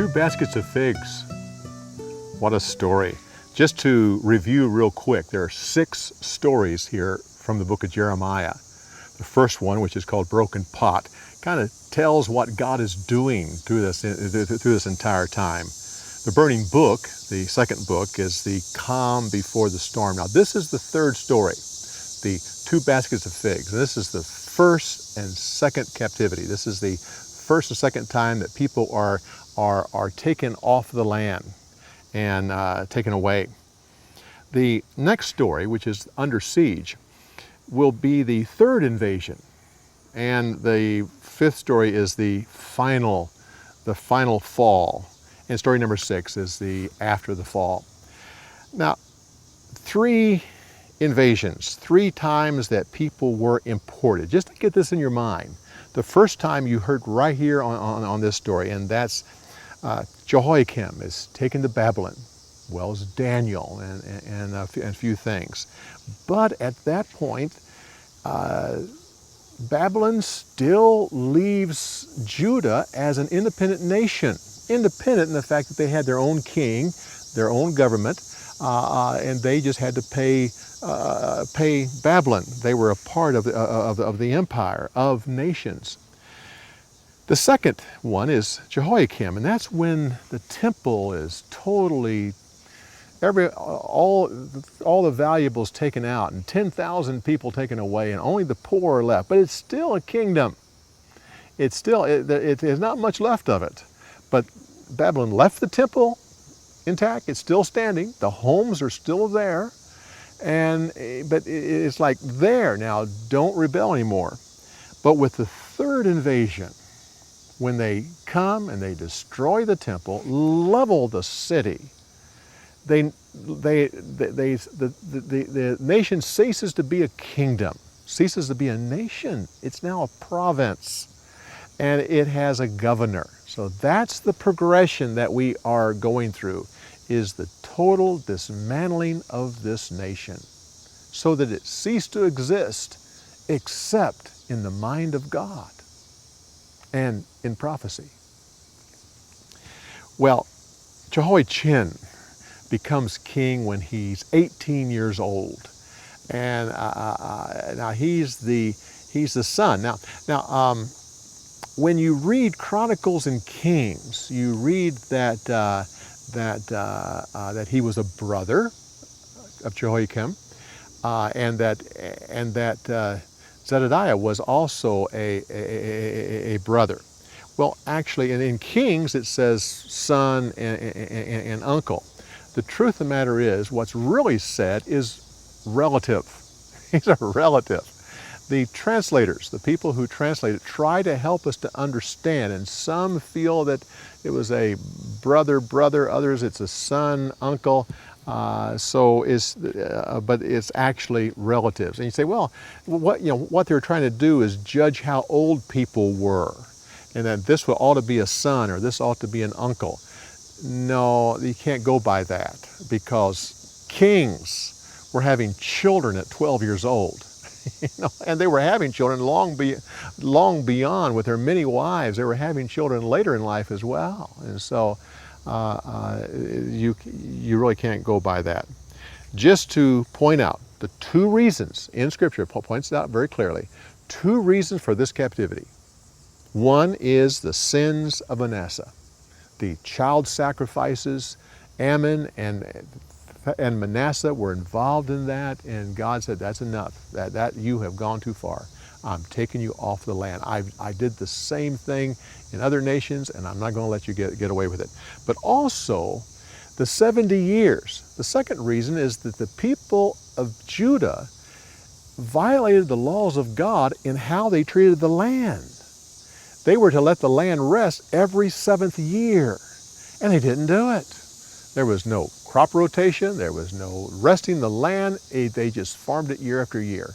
2 baskets of figs. What a story. Just to review real quick, there are 6 stories here from the book of Jeremiah. The first one, which is called Broken Pot, kind of tells what God is doing through this entire time. The burning book, the second book, is the calm before the storm. Now this is the third story, the 2 baskets of figs. And this is the first and second captivity. This is the first and second time that people are taken off the land and taken away. The next story, which is under siege, will be the third invasion. And the fifth story is the final fall. And story number 6 is the after the fall. Now, 3 invasions, 3 times that people were imported. Just to get this in your mind. The first time you heard right here on this story, and that's Jehoiakim is taken to Babylon, well as Daniel and a few things. But at that point, Babylon still leaves Judah as an independent nation. Independent in the fact that they had their own king, their own government, and they just had to pay Babylon. They were a part of the empire of nations. The second one is Jehoiakim, and that's when the temple is totally, all the valuables taken out and 10,000 people taken away and only the poor are left. But it's still a kingdom. It's still, there's not much left of it. But Babylon left the temple intact. It's still standing. The homes are still there. But it's like there now, don't rebel anymore. But with the third invasion, when they come and they destroy the temple, level the city, the nation ceases to be a kingdom, ceases to be a nation. It's now a province, and it has a governor. So that's the progression that we are going through, is the total dismantling of this nation, so that it ceased to exist except in the mind of God and in prophecy. Well, Jehoiachin becomes king when he's 18 years old, and now he's the son. Now, when you read Chronicles and Kings, you read that he was a brother of Jehoiakim, and that Zedediah was also a brother. Well, actually, in Kings it says son and uncle. The truth of the matter is, what's really said is relative. He's a relative. The translators, the people who translate it, try to help us to understand, and some feel that it was a brother, others it's a son, uncle. But it's actually relatives. And you say, well, what they're trying to do is judge how old people were, and that this ought to be a son or this ought to be an uncle. No, you can't go by that, because kings were having children at 12 years old. And they were having children long beyond, with their many wives. They were having children later in life as well. And so you really can't go by that. Just to point out the 2 reasons in Scripture, Paul points it out very clearly, 2 reasons for this captivity. One is the sins of Manasseh, the child sacrifices. Ammon and Manasseh were involved in that, and God said, that's enough, that you have gone too far. I'm taking you off the land. I did the same thing in other nations, and I'm not going to let you get away with it. But also, the 70 years. The second reason is that the people of Judah violated the laws of God in how they treated the land. They were to let the land rest every 7th year, and they didn't do it. There was no crop rotation, there was no resting the land. They just farmed it year after year.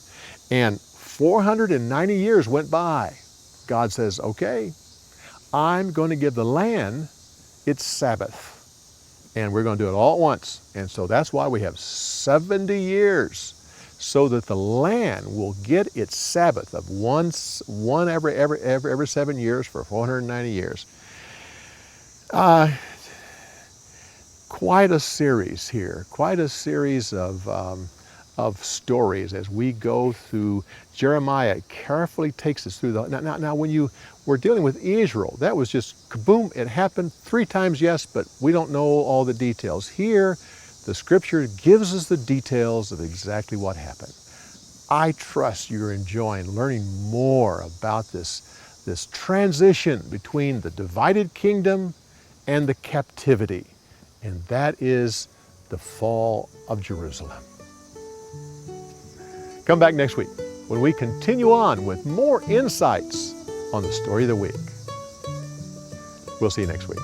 And 490 years went by. God says, okay, I'm going to give the land its Sabbath, and we're going to do it all at once. And so that's why we have 70 years, so that the land will get its Sabbath of one every 7 years for 490 years. Quite a series here, quite a series of stories as we go through. Jeremiah carefully takes us through the. Now, when you were dealing with Israel, that was just kaboom, it happened 3 times, yes, but we don't know all the details. Here, the scripture gives us the details of exactly what happened. I trust you're enjoying learning more about this transition between the divided kingdom and the captivity, and that is the fall of Jerusalem. Come back next week when we continue on with more insights on the story of the week. We'll see you next week.